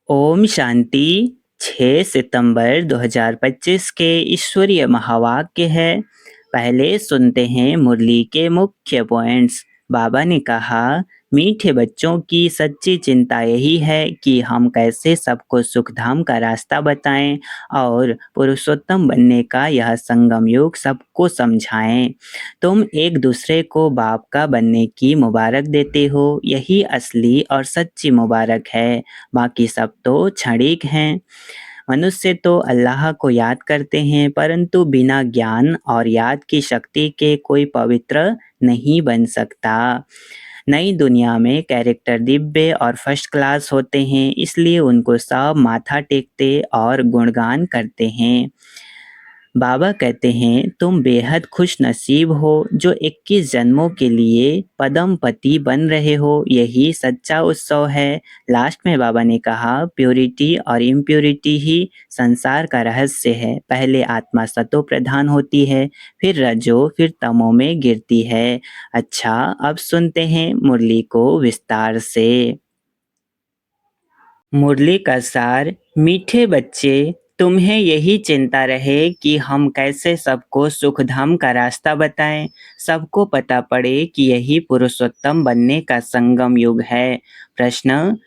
ओम शांति। 6 सितंबर 2025 के ईश्वरीय महावाक्य है। पहले सुनते हैं मुरली के मुख्य पॉइंट्स। बाबा ने कहा, मीठे बच्चों की सच्ची चिंता यही है कि हम कैसे सबको सुखधाम का रास्ता बताएं और पुरुषोत्तम बनने का यह संगम युग सबको समझाएं। तुम एक दूसरे को बाप का बनने की मुबारक देते हो, यही असली और सच्ची मुबारक है। बाकी सब तो क्षणिक हैं। मनुष्य तो अल्लाह को याद करते हैं, परंतु बिना ज्ञान और याद की शक्ति के कोई पवित्र नहीं बन सकता। नई दुनिया में कैरेक्टर दिव्य और फर्स्ट क्लास होते हैं, इसलिए उनको सब माथा टेकते और गुणगान करते हैं। बाबा कहते हैं, तुम बेहद खुश नसीब हो जो 21 जन्मों के लिए पदम पति बन रहे हो, यही सच्चा उत्सव है। लास्ट में बाबा ने कहा, प्योरिटी और इम्प्योरिटी ही संसार का रहस्य है। पहले आत्मा सतो प्रधान होती है, फिर रजो, फिर तमो में गिरती है। अच्छा, अब सुनते हैं मुरली को विस्तार से। मुरली का सार। मीठे बच्चे, तुम्हें यही चिंता रहे कि हम कैसे सबको सुखधाम का रास्ता बताएं, सबको पता पड़े कि यही पुरुषोत्तम बनने का संगम युग है। प्रश्न,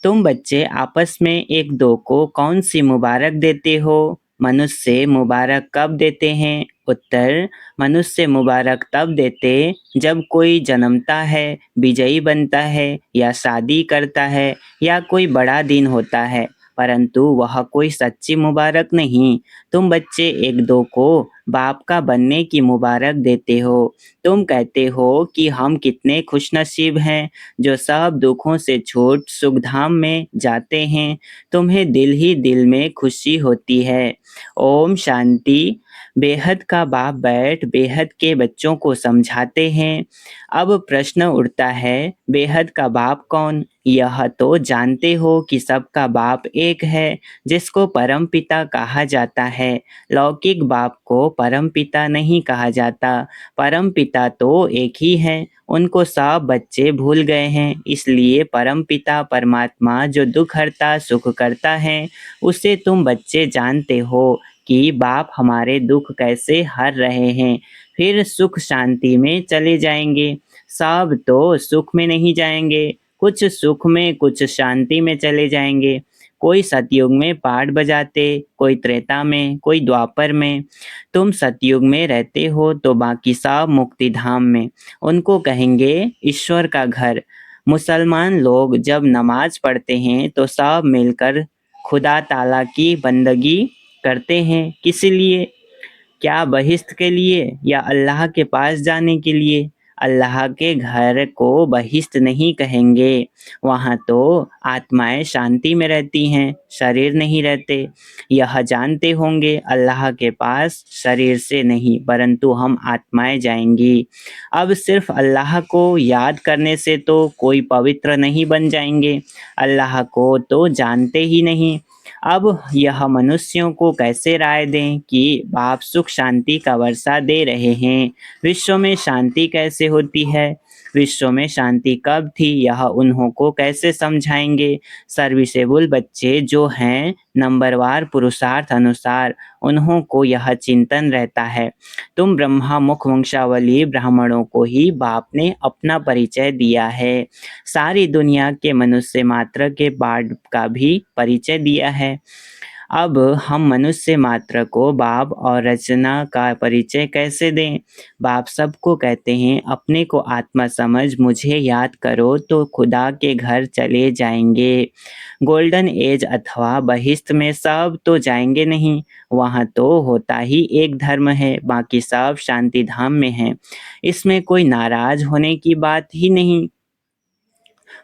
तुम बच्चे आपस में एक दो को कौन सी मुबारक देते हो? मनुष्य मुबारक कब देते हैं? उत्तर, मनुष्य मुबारक तब देते जब कोई जन्मता है, विजयी बनता है या शादी करता है या कोई बड़ा दिन होता है, परंतु वह कोई सच्ची मुबारक नहीं। तुम बच्चे एक दो को बाप का बनने की मुबारक देते हो। तुम कहते हो कि हम कितने खुशनसीब हैं जो सब दुखों से छूट सुखधाम में जाते हैं। तुम्हें दिल ही दिल में खुशी होती है। ओम शांति। बेहद का बाप बैठ बेहद के बच्चों को समझाते हैं। अब प्रश्न उठता है, बेहद का बाप कौन? यह तो जानते हो कि सबका बाप एक है, जिसको परम पिता कहा जाता है। लौकिक बाप को परम पिता नहीं कहा जाता। परम पिता तो एक ही है, उनको सब बच्चे भूल गए हैं। इसलिए परम पिता परमात्मा जो दुख हरता सुख करता है, उसे तुम बच्चे जानते हो कि बाप हमारे दुख कैसे हर रहे हैं, फिर सुख शांति में चले जाएंगे। सब तो सुख में नहीं जाएंगे, कुछ सुख में कुछ शांति में चले जाएंगे। कोई सतयुग में पाठ बजाते, कोई त्रेता में, कोई द्वापर में। तुम सतयुग में रहते हो तो बाकी सब मुक्ति धाम में, उनको कहेंगे ईश्वर का घर। मुसलमान लोग जब नमाज पढ़ते हैं तो सब मिलकर खुदा ताला की बंदगी करते हैं। किस लिए? क्या बहिश्त के लिए या अल्लाह के पास जाने के लिए? अल्लाह के घर को बहिश्त नहीं कहेंगे। वहाँ तो आत्माएं शांति में रहती हैं, शरीर नहीं रहते। यह जानते होंगे, अल्लाह के पास शरीर से नहीं परंतु हम आत्माएं जाएंगी। अब सिर्फ अल्लाह को याद करने से तो कोई पवित्र नहीं बन जाएंगे, अल्लाह को तो जानते ही नहीं। अब यह मनुष्यों को कैसे राय दें कि बाप सुख शांति का वर्षा दे रहे हैं? विश्व में शांति कैसे होती है? विश्व में शांति कब थी, यह उन्हों को कैसे समझाएंगे? सर्विसेबल बच्चे जो हैं, नंबरवार पुरुषार्थ अनुसार उन्हों को यह चिंतन रहता है। तुम ब्रह्मा मुख वंशावली ब्राह्मणों को ही बाप ने अपना परिचय दिया है। सारी दुनिया के मनुष्य मात्र के बाप का भी परिचय दिया है। अब हम मनुष्य मात्र को बाप और रचना का परिचय कैसे दें? बाप सबको कहते हैं, अपने को आत्मा समझ मुझे याद करो तो खुदा के घर चले जाएंगे। गोल्डन एज अथवा बहिश्त में सब तो जाएंगे नहीं, वहाँ तो होता ही एक धर्म है, बाकी सब शांति धाम में है। इसमें कोई नाराज होने की बात ही नहीं।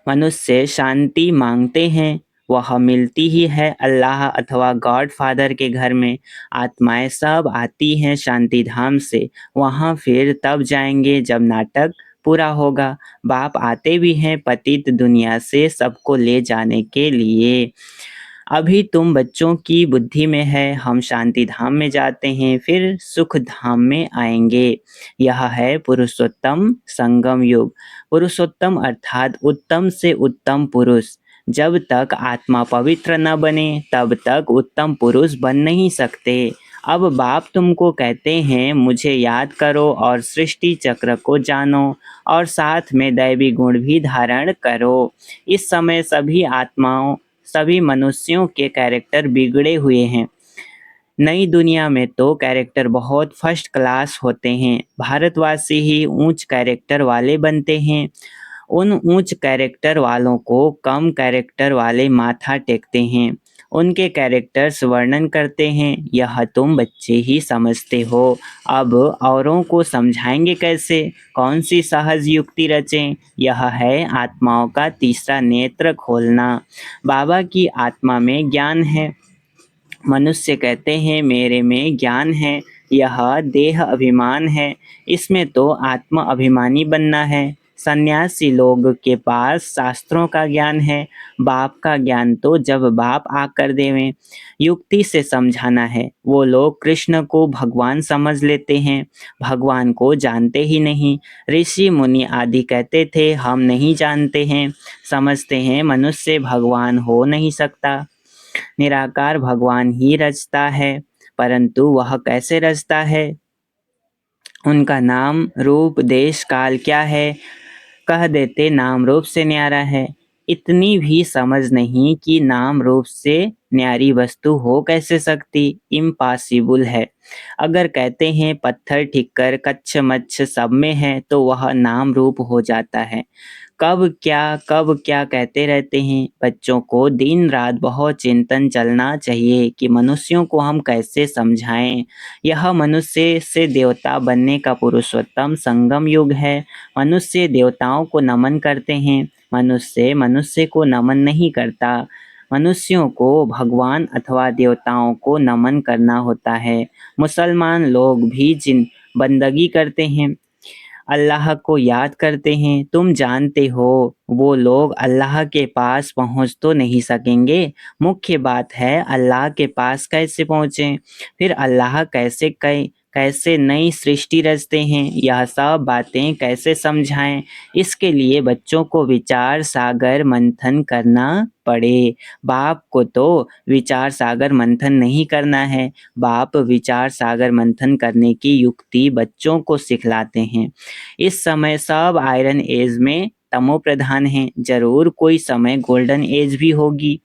मनुष्य शांति मांगते हैं, वह मिलती ही है अल्लाह अथवा गॉड फादर के घर में। आत्माएं सब आती हैं शांति धाम से, वहाँ फिर तब जाएंगे जब नाटक पूरा होगा। बाप आते भी हैं पतित दुनिया से सबको ले जाने के लिए। अभी तुम बच्चों की बुद्धि में है, हम शांति धाम में जाते हैं फिर सुख धाम में आएंगे। यह है पुरुषोत्तम संगम युग। पुरुषोत्तम अर्थात उत्तम से उत्तम पुरुष। जब तक आत्मा पवित्र न बने तब तक उत्तम पुरुष बन नहीं सकते। अब बाप तुमको कहते हैं मुझे याद करो और सृष्टि चक्र को जानो और साथ में दैवी गुण भी धारण करो। इस समय सभी मनुष्यों के कैरेक्टर बिगड़े हुए हैं। नई दुनिया में तो कैरेक्टर बहुत फर्स्ट क्लास होते हैं। भारतवासी ही ऊंच कैरेक्टर वाले बनते हैं। उन ऊंच कैरेक्टर वालों को कम कैरेक्टर वाले माथा टेकते हैं। उनके कैरेक्टर्स वर्णन करते हैं। यह तुम बच्चे ही समझते हो। अब औरों को समझाएंगे कैसे? कौन सी सहज युक्ति रचें? यह है आत्माओं का तीसरा नेत्र खोलना। बाबा की आत्मा में ज्ञान है। मनुष्य कहते हैं मेरे में ज्ञान है। यह देह अभिमान है। इसमें तो आत्म अभिमानी बनना है। सन्यासी लोग के पास शास्त्रों का ज्ञान है। बाप का ज्ञान तो जब बाप आकर देवें। युक्ति से समझाना है। वो लोग कृष्ण को भगवान समझ लेते हैं। भगवान को जानते ही नहीं। ऋषि मुनि आदि कहते थे हम नहीं जानते हैं। समझते हैं मनुष्य भगवान हो नहीं सकता। निराकार भगवान ही रचता है। परंतु वह कैसे रचता है? उनका नाम रूप देश काल क्या है? कह देते नाम रूप से न्यारा है। इतनी भी समझ नहीं कि नाम रूप से न्यारी वस्तु हो कैसे सकती? इम्पॉसिबल है। अगर कहते हैं पत्थर ठिक्कर कच्छ मच्छ सब में है तो वह नाम रूप हो जाता है। कब क्या कहते रहते हैं। बच्चों को दिन रात बहुत चिंतन चलना चाहिए कि मनुष्यों को हम कैसे समझाएं। यह मनुष्य से देवता बनने का पुरुषोत्तम संगम युग है। मनुष्य देवताओं को नमन करते हैं। मनुष्य मनुष्य को नमन नहीं करता। मनुष्यों को भगवान अथवा देवताओं को नमन करना होता है। मुसलमान लोग भी जिन बंदगी करते हैं, अल्लाह को याद करते हैं। तुम जानते हो वो लोग अल्लाह के पास पहुंच तो नहीं सकेंगे। मुख्य बात है अल्लाह के पास कैसे पहुंचें। फिर अल्लाह कैसे नई सृष्टि रचते हैं, यह सब बातें कैसे समझाएं। इसके लिए बच्चों को विचार सागर मंथन करना पड़े। बाप को तो विचार सागर मंथन नहीं करना है। बाप विचार सागर मंथन करने की युक्ति बच्चों को सिखलाते हैं। इस समय सब आयरन एज में तमो प्रधान है। जरूर कोई समय गोल्डन एज भी होगी।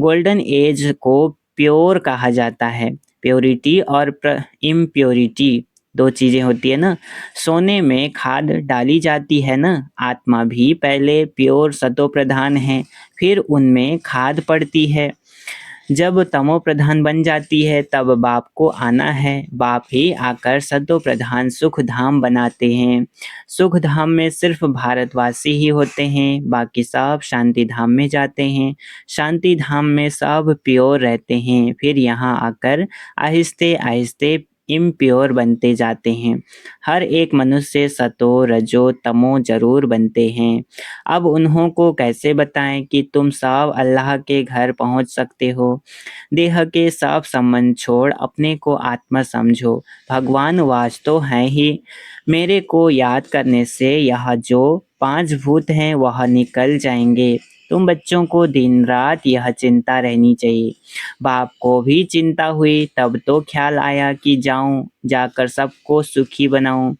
गोल्डन एज को प्योर कहा जाता है। प्योरिटी और इम्प्योरिटी दो चीजें होती है ना। सोने में खाद डाली जाती है ना। आत्मा भी पहले प्योर सतो प्रधान है, फिर उनमें खाद पड़ती है। जब तमो प्रधान बन जाती है तब बाप को आना है। बाप ही आकर सतो प्रधान सुख धाम बनाते हैं। सुख धाम में सिर्फ भारतवासी ही होते हैं, बाकी सब शांति धाम में जाते हैं। शांति धाम में सब प्योर रहते हैं, फिर यहाँ आकर आहिस्ते आहिस्ते इम्प्योर बनते जाते हैं। हर एक मनुष्य सतो रजो तमो जरूर बनते हैं। अब उन्हों को कैसे बताएं कि तुम सब अल्लाह के घर पहुंच सकते हो। देह के सब संबंध छोड़ अपने को आत्मा समझो। भगवान वाच तो है ही। मेरे को याद करने से यह जो 5 भूत हैं वह निकल जाएंगे। तुम बच्चों को दिन रात यह चिंता रहनी चाहिए। बाप को भी चिंता हुई तब तो ख्याल आया कि जाकर सबको सुखी बनाऊं।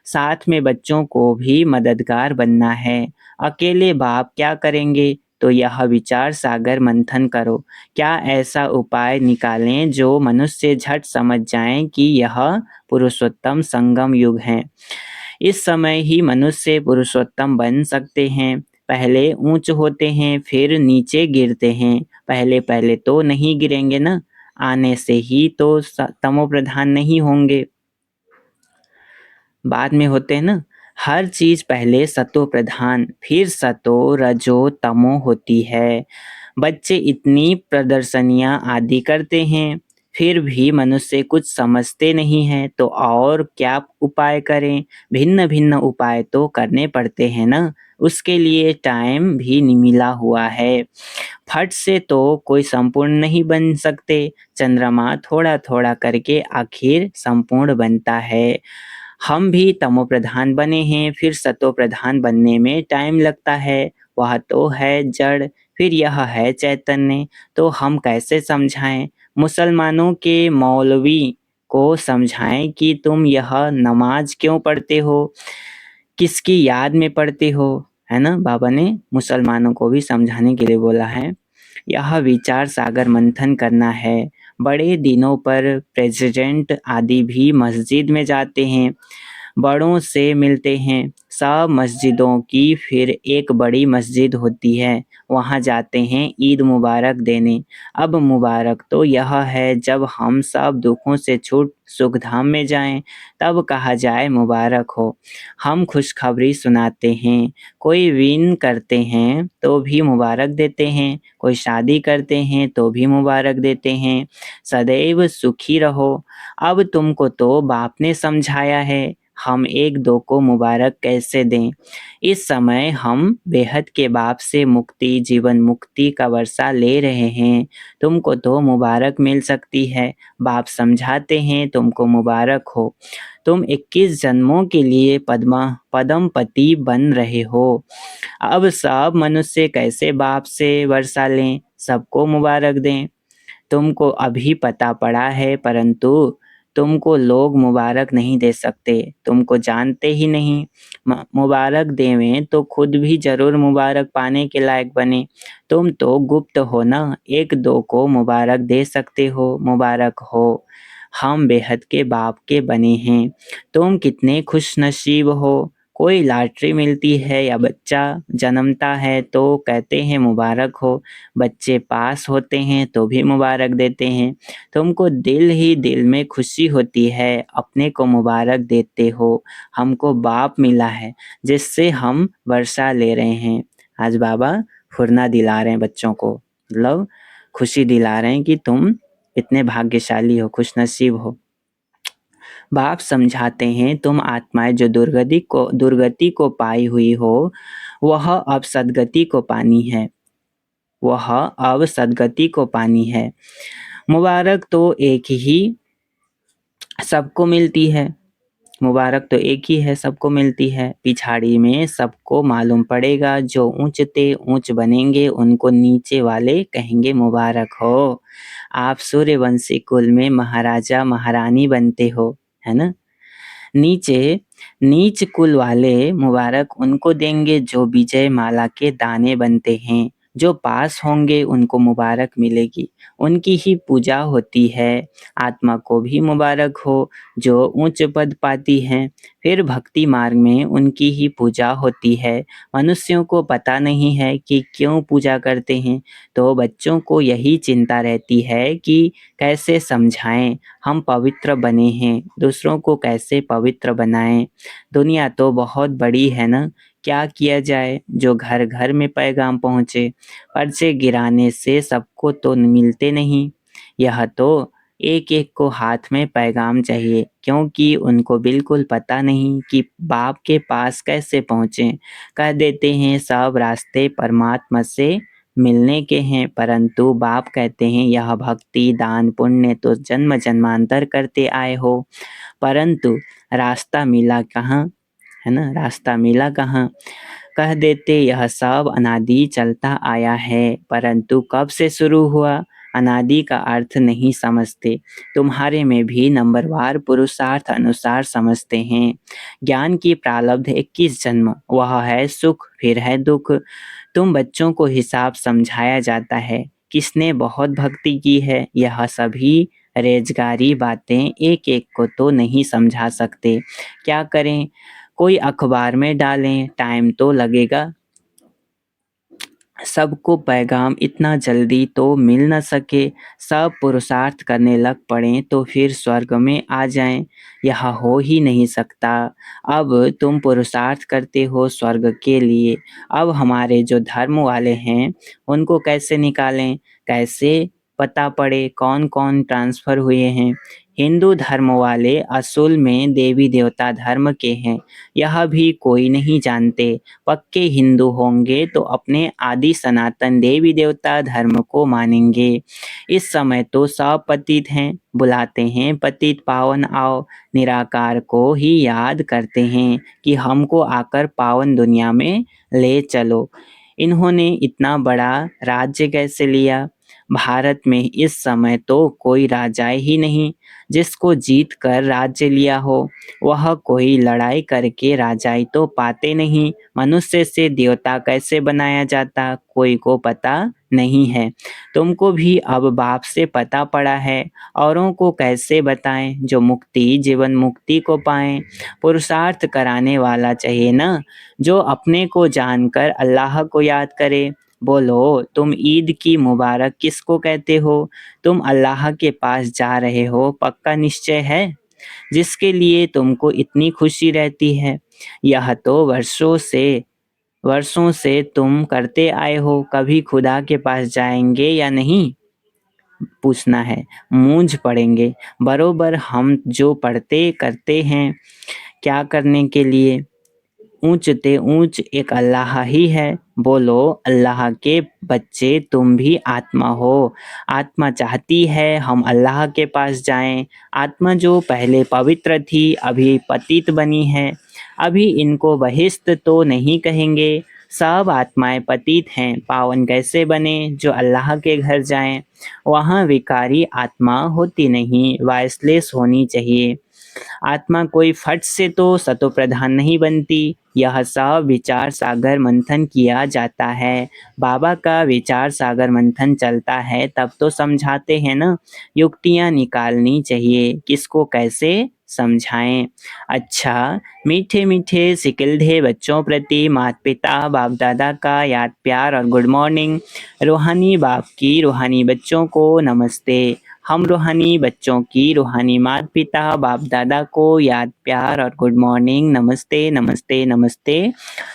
साथ में बच्चों को भी मददगार बनना है। अकेले बाप क्या करेंगे? तो यह विचार सागर मंथन करो। क्या ऐसा उपाय निकालें जो मनुष्य झट समझ जाएं कि यह पुरुषोत्तम संगम युग है। इस समय ही मनुष्य पुरुषोत्तम बन सकते हैं। पहले ऊंच होते हैं फिर नीचे गिरते हैं। पहले पहले तो नहीं गिरेंगे ना। आने से ही तो तमो प्रधान नहीं होंगे, बाद में होते हैं ना। हर चीज पहले सतो प्रधान फिर सतो रजो तमो होती है। बच्चे इतनी प्रदर्शनियां आदि करते हैं, फिर भी मनुष्य कुछ समझते नहीं हैं तो और क्या उपाय करें। भिन्न भिन्न उपाय तो करने पड़ते हैं ना। उसके लिए टाइम भी मिला हुआ है। फट से तो कोई संपूर्ण नहीं बन सकते। चंद्रमा थोड़ा थोड़ा करके आखिर संपूर्ण बनता है। हम भी तमो प्रधान बने हैं, फिर सतो प्रधान बनने में टाइम लगता है। वह तो है जड़, फिर यह है चैतन्य, तो हम कैसे समझाएं? मुसलमानों के मौलवी को समझाएं कि तुम यह नमाज क्यों पढ़ते हो, किसकी याद में पढ़ते हो, है ना? बाबा ने मुसलमानों को भी समझाने के लिए बोला है। यह विचार सागर मंथन करना है। बड़े दिनों पर प्रेसिडेंट आदि भी मस्जिद में जाते हैं, बड़ों से मिलते हैं। सब मस्जिदों की फिर एक बड़ी मस्जिद होती है, वहाँ जाते हैं ईद मुबारक देने। अब मुबारक तो यह है जब हम सब दुखों से छूट सुखधाम में जाएं, तब कहा जाए मुबारक हो। हम खुशखबरी सुनाते हैं, कोई विन करते हैं तो भी मुबारक देते हैं, कोई शादी करते हैं तो भी मुबारक देते हैं। सदैव सुखी रहो। अब तुमको तो बाप ने समझाया है, हम एक दो को मुबारक कैसे दें? इस समय हम बेहद के बाप से मुक्ति, जीवन मुक्ति का वर्षा ले रहे हैं। तुमको तो मुबारक मिल सकती है, बाप समझाते हैं तुमको मुबारक हो। तुम 21 जन्मों के लिए पद्मपति बन रहे हो। अब सब मनुष्य कैसे बाप से वर्षा लें, सबको मुबारक दें? तुमको अभी पता पड़ा है, परंतु तुमको लोग मुबारक नहीं दे सकते, तुमको जानते ही नहीं। मुबारक देवें तो खुद भी जरूर मुबारक पाने के लायक बने। तुम तो गुप्त हो ना, एक दो को मुबारक दे सकते हो, मुबारक हो। हम बेहद के बाप के बने हैं। तुम कितने खुश नसीब हो। कोई लॉटरी मिलती है या बच्चा जन्मता है तो कहते हैं मुबारक हो, बच्चे पास होते हैं तो भी मुबारक देते हैं। तुमको दिल ही दिल में खुशी होती है, अपने को मुबारक देते हो। हमको बाप मिला है जिससे हम वर्षा ले रहे हैं। आज बाबा फुर्ना दिला रहे हैं बच्चों को, मतलब खुशी दिला रहे हैं कि तुम इतने भाग्यशाली हो, खुशनसीब हो। बाप समझाते हैं तुम आत्माएं जो दुर्गति को पाई हुई हो, वह अब सद्गति को पानी है, वह अब सद्गति को पानी है। मुबारक तो एक ही सबको मिलती है, मुबारक तो एक ही है सबको मिलती है। पिछाड़ी में सबको मालूम पड़ेगा, जो ऊंचते ऊंच बनेंगे उनको नीचे वाले कहेंगे मुबारक हो। आप सूर्यवंशी कुल में महाराजा महारानी बनते हो, है ना? नीचे नीच कुल वाले मुबारक उनको देंगे जो विजय माला के दाने बनते हैं। जो पास होंगे उनको मुबारक मिलेगी, उनकी ही पूजा होती है। आत्मा को भी मुबारक हो जो ऊंच पद पाती है, फिर भक्ति मार्ग में उनकी ही पूजा होती है। मनुष्यों को पता नहीं है कि क्यों पूजा करते हैं, तो बच्चों को यही चिंता रहती है कि कैसे समझाएं हम पवित्र बने हैं, दूसरों को कैसे पवित्र बनाएं। दुनिया तो बहुत बड़ी है ना, क्या किया जाए जो घर घर में पैगाम पहुँचे। पर्चे गिराने से सबको तो मिलते नहीं, यह तो एक एक को हाथ में पैगाम चाहिए, क्योंकि उनको बिल्कुल पता नहीं कि बाप के पास कैसे पहुँचे। कह देते हैं सब रास्ते परमात्मा से मिलने के हैं, परंतु बाप कहते हैं यह भक्ति दान पुण्य तो जन्म जन्मांतर करते आए हो, परंतु रास्ता मिला कहाँ, है ना? रास्ता मिला कहाँ? कह देते यह सब अनादि चलता आया है, परंतु कब से शुरू हुआ अनादि का अर्थ नहीं समझते। तुम्हारे में भी नंबरवार पुरुषार्थ अनुसार समझते हैं। ज्ञान की प्रारब्ध 21 जन्म, वह है सुख फिर है दुख। तुम बच्चों को हिसाब समझाया जाता है, किसने बहुत भक्ति की है, यह सभी रेजगारी बातें एक एक को तो नहीं समझा सकते। क्या करें? कोई अखबार में डालें, टाइम तो लगेगा। सबको पैगाम इतना जल्दी तो मिल न सके, सब पुरुषार्थ करने लग पड़ें तो फिर स्वर्ग में आ जाएं, यह हो ही नहीं सकता। अब तुम पुरुषार्थ करते हो स्वर्ग के लिए, अब हमारे जो धर्म वाले हैं उनको कैसे निकालें, कैसे पता पड़े कौन कौन ट्रांसफर हुए हैं। हिंदू धर्म वाले असल में देवी देवता धर्म के हैं, यह भी कोई नहीं जानते। पक्के हिंदू होंगे तो अपने आदि सनातन देवी देवता धर्म को मानेंगे। इस समय तो सब पतित हैं, बुलाते हैं पतित पावन आओ, निराकार को ही याद करते हैं कि हमको आकर पावन दुनिया में ले चलो। इन्होंने इतना बड़ा राज्य कैसे लिया? भारत में इस समय तो कोई राजा ही नहीं जिसको जीत कर राज्य लिया हो। वह कोई लड़ाई करके राजाई तो पाते नहीं। मनुष्य से देवता कैसे बनाया जाता, कोई को पता नहीं है। तुमको भी अब बाप से पता पड़ा है, औरों को कैसे बताएं जो मुक्ति जीवन मुक्ति को पाएं। पुरुषार्थ कराने वाला चाहिए ना, जो अपने को जानकर अल्लाह को याद करे। बोलो, तुम ईद की मुबारक किसको कहते हो? तुम अल्लाह के पास जा रहे हो, पक्का निश्चय है? जिसके लिए तुमको इतनी खुशी रहती है। यह तो वर्षों से तुम करते आए हो। कभी खुदा के पास जाएंगे या नहीं पूछना है, मूंझ पड़ेंगे। बरोबर हम जो पढ़ते करते हैं, क्या करने के लिए? ऊंचते ऊंच एक अल्लाह ही है। बोलो, अल्लाह के बच्चे तुम भी आत्मा हो। आत्मा चाहती है हम अल्लाह के पास जाएं। आत्मा जो पहले पवित्र थी अभी पतित बनी है। अभी इनको बहिष्ठ तो नहीं कहेंगे, सब आत्माएं पतित हैं। पावन कैसे बने? जो अल्लाह के घर जाएं। वहाँ विकारी आत्मा होती नहीं, वायसलेस होनी चाहिए। आत्मा कोई फट से तो सतो प्रधान नहीं बनती। यह सब विचार सागर मंथन किया जाता है। बाबा का विचार सागर मंथन चलता है तब तो समझाते हैं ना। युक्तियाँ निकालनी चाहिए, किसको कैसे समझाएं। अच्छा, मीठे मीठे सिकिलधे बच्चों प्रति माता पिता बाप दादा का याद प्यार और गुड मॉर्निंग। रूहानी बाप की रूहानी बच्चों को नमस्ते। हम रूहानी बच्चों की रूहानी माता पिता बाप दादा को याद प्यार और गुड मॉर्निंग, नमस्ते नमस्ते नमस्ते।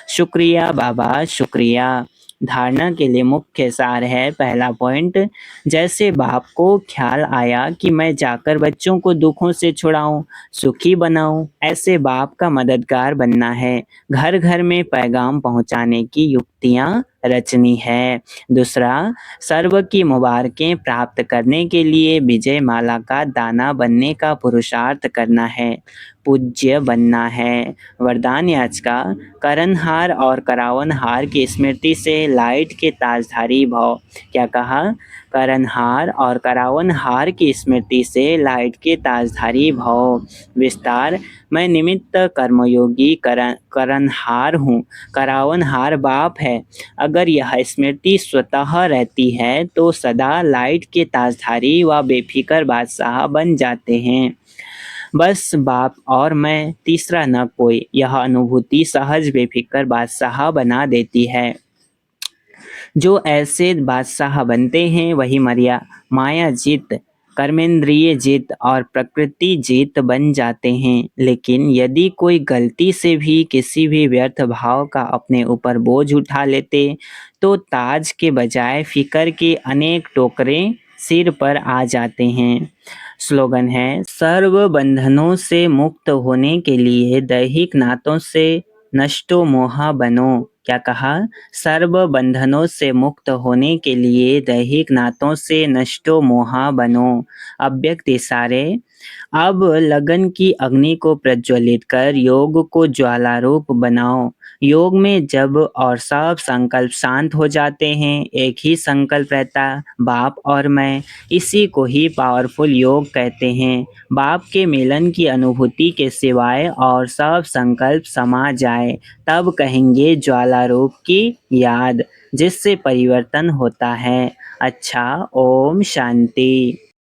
शुक्रिया बाबा, शुक्रिया। धारणा के लिए मुख्य सार है, पहला पॉइंट, जैसे बाप को ख्याल आया कि मैं जाकर बच्चों को दुखों से छुड़ाऊं, सुखी बनाऊं, ऐसे बाप का मददगार बनना है। घर घर में पैगाम पहुंचाने की युक्तियां रचनी है। दूसरा, सर्व की मुबारकें प्राप्त करने के लिए विजय माला का दाना बनने का पुरुषार्थ करना है, पूज्य बनना है। वरदान याच का, करनहार और करावनहार की स्मृति से लाइट के ताजधारी भव। क्या कहा? करनहार और करावनहार की स्मृति से लाइट के ताजधारी भव। विस्तार, मैं निमित्त कर्मयोगी करनहार हूँ, करावनहार बाप है। अगर यह स्मृति स्वतः रहती है तो सदा लाइट के ताजधारी व बेफिक्र बादशाह बन जाते हैं। बस बाप और मैं, तीसरा न कोई। यह अनुभूति सहज बेफिक्र बादशाह बना देती है। जो ऐसे बादशाह बनते हैं वही माया जीत, कर्मेंद्रिय जीत और प्रकृति जीत बन जाते हैं। लेकिन यदि कोई गलती से भी किसी भी व्यर्थ भाव का अपने ऊपर बोझ उठा लेते तो ताज के बजाय फिकर के अनेक टोकरे सिर पर आ जाते हैं। स्लोगन है, सर्व बंधनों से मुक्त होने के लिए दैहिक नातों से नष्टो मोहा बनो। क्या कहा? सर्व बंधनों से मुक्त होने के लिए दैहिक नातों से नष्टो मोहा बनो। अव्यक्त इशारे, अब लगन की अग्नि को प्रज्वलित कर योग को ज्वाला रूप बनाओ। योग में जब और सब संकल्प शांत हो जाते हैं, एक ही संकल्प रहता, बाप और मैं। इसी को ही पावरफुल योग कहते हैं। बाप के मिलन की अनुभूति के सिवाय और सब संकल्प समा जाए तब कहेंगे ज्वाला रूप की याद, जिससे परिवर्तन होता है। अच्छा, ओम शांति।